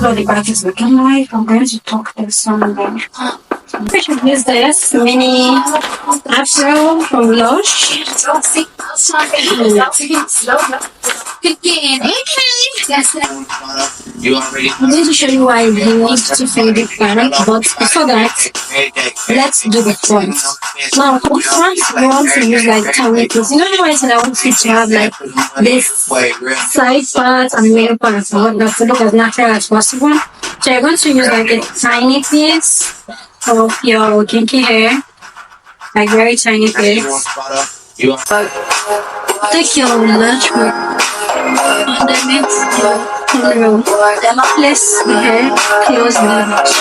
what the back is looking like. I'm going to tuck this on there. We should use this mini afro from Lush. I'm going to show you why we need to fade the front, but before that, let's do the front. Now, for the front, we want to use like tiny pieces. You know how I said I want you to have like this side part and main part and whatnot to look as natural as possible. So you're going to use like a tiny piece of your kinky hair, like very tiny piece. Take your large hook underneath your room. Place the hair close the latch.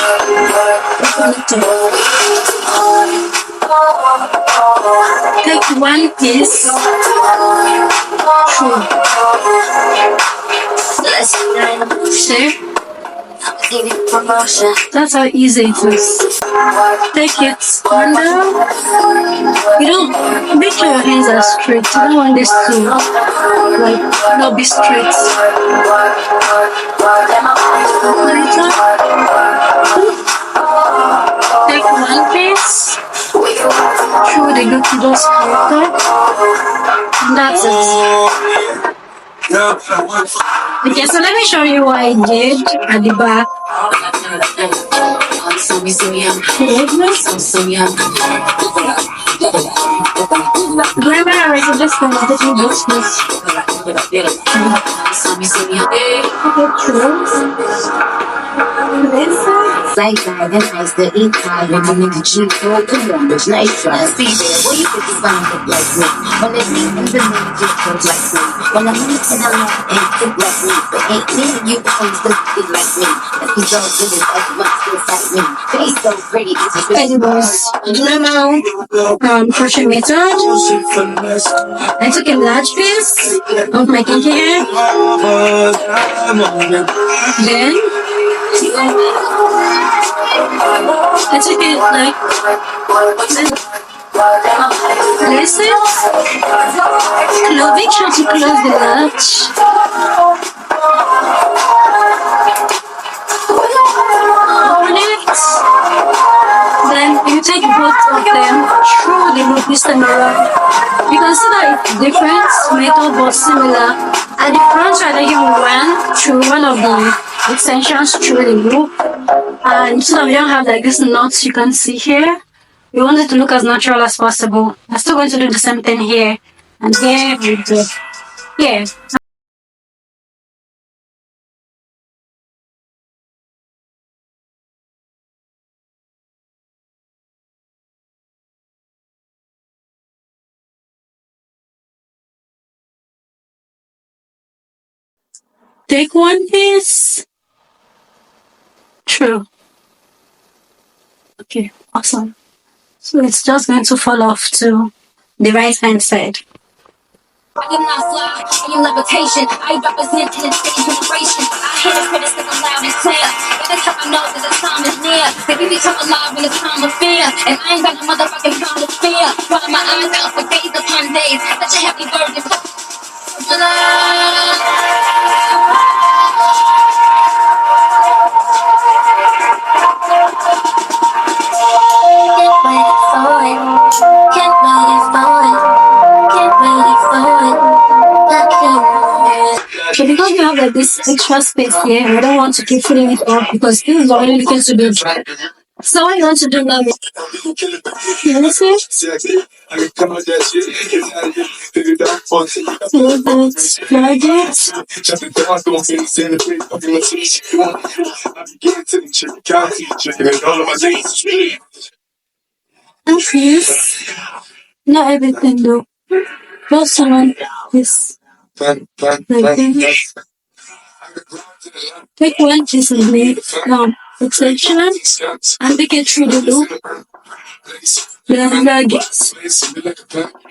Take one piece through. See? That's how easy it is. Take it under. You don't make sure your hands are straight. You don't want this to like not be straight. Take one piece through the good just and that's it. Okay, so let me show you what I did at the back. Remember, I was just going to do this. Like that, that's nice to eat time. And you need to cheat for the numbers. Nice try. See there, what you think is gonna look like me? When they see in the name, just look like me. When I'm mixing along, ain't look like me. But ain't me and you always look like me. That we don't do this as much as like me. They so pretty, it's just Anyways, normal crochet method. I took a large piece of my kinky hair. Then I took it like place it. Make sure to close the latch. Open it. Then you take both of them through the loop this time around. You can see that it's different method but similar. At the front, I taking one through one of the extensions through the loop, and so that we don't have like this knots you can see here. We want it to look as natural as possible. I'm still going to do the same thing here and here with the here. Take one piece. True. Okay, awesome. So it's just going to fall off to the right hand side. I am not fly, I am levitation. I represent an insane generation. I hear the criticism loud and clear. Every time I know that the time is near. Baby, become alive in a time of fear. And I ain't got no motherfucking time to fear. Crying my eyes out for days upon days. Such a heavy burden. So because we have like this extra space here, I don't want to keep filling it up because this is already looking to be dry. So what you want to do now is, you understand? And please, not everything though. Just someone is like this. Take one piece of the extension and make it through the loop. Then drag it.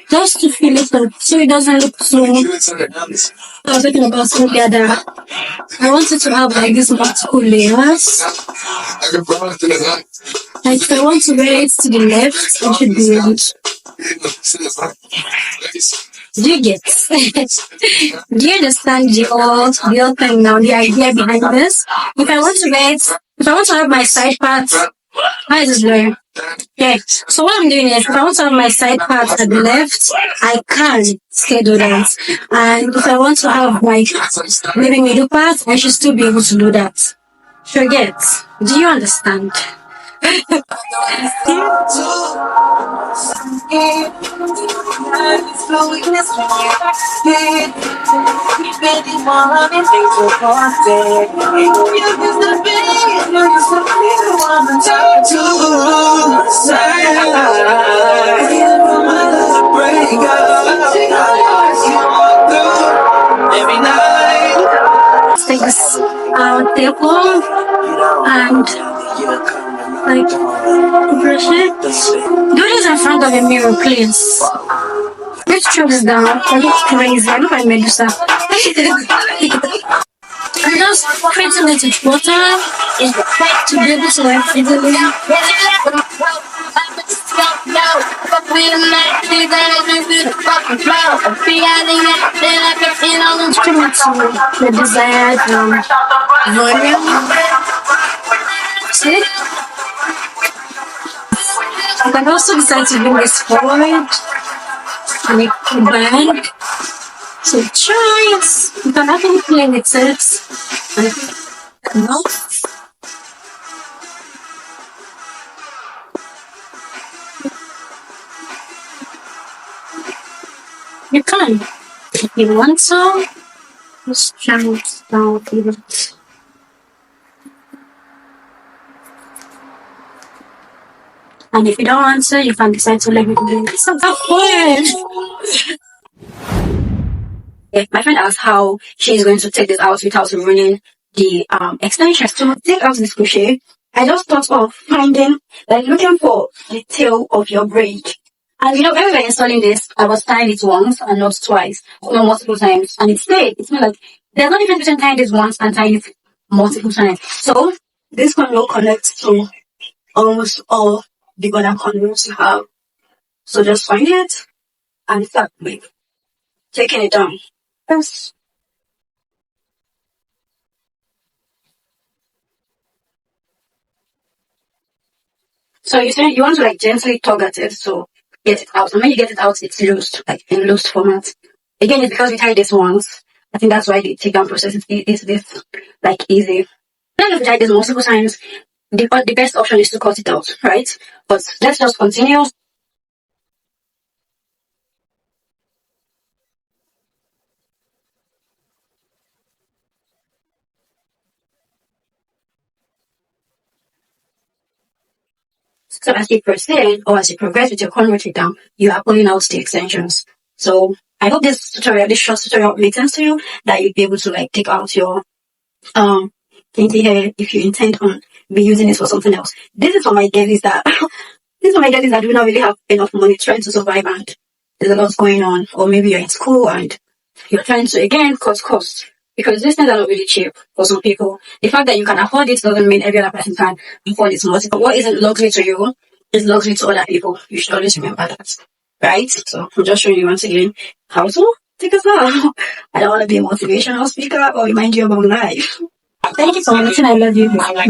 Just to fill it up so it doesn't look so. I was thinking about together. I wanted to have like these multiple layers. Like if I want to wear it to the left, it should be right. Do you get? Do you understand the whole thing now? The idea behind this? If I want to have my side parts, how is this going? Okay, so what I'm doing is, if I want to have my side part at the left, I can still do that. And if I want to have my maybe middle part, I should still be able to do that. Forget. Do you understand? Every night, Things table and like brush it. Do this in front of a mirror, please. Let's throw this down. I look crazy. I look like Medusa. I'm just treating it with water to be able to like easily. Trim it to the desired volume. See? You can also decide to bring this forward and it can bend. So try it. You can actually play with it. No. You can. If you want to, just trim it down a bit. And if you don't want to, you can decide to let me do it. So that's fun. My friend asked how she's going to take this out without ruining the extensions. To take out this crochet, I just thought of finding, like looking for the tail of your braid. And you know, when we were installing this, I was tying it once and not twice, or multiple times, and it stayed. It's not like there's no difference between tying this once and tying it multiple times. So this one will connect to almost all the other corners you have. So just find it and start with taking it down. Yes. So you say you want to like gently tug at it to get it out. And when you get it out, it's loose, like in loose format. Again, it's because we tied this once. I think that's why the take down process is this like easy. Then if we tie this multiple times, the best option is to cut it out, right? But let's just continue. So as you proceed or as you progress with your cornrow take down, you are pulling out the extensions. So I hope this short tutorial makes sense to you, that you'll be able to like take out your kinky hair if you intend on be using it for something else. This is for my girlies that do not really have enough money trying to survive and there's a lot going on, or maybe you're in school and you're trying to again cut costs. Because these things are not really cheap for some people. The fact that you can afford it doesn't mean every other person can afford it. What isn't luxury to you is luxury to other people. You should always remember that. Right? So I'm just showing you once again how to take us out. I don't want to be a motivational speaker or remind you about life. Thank you for watching. I love you. Bye.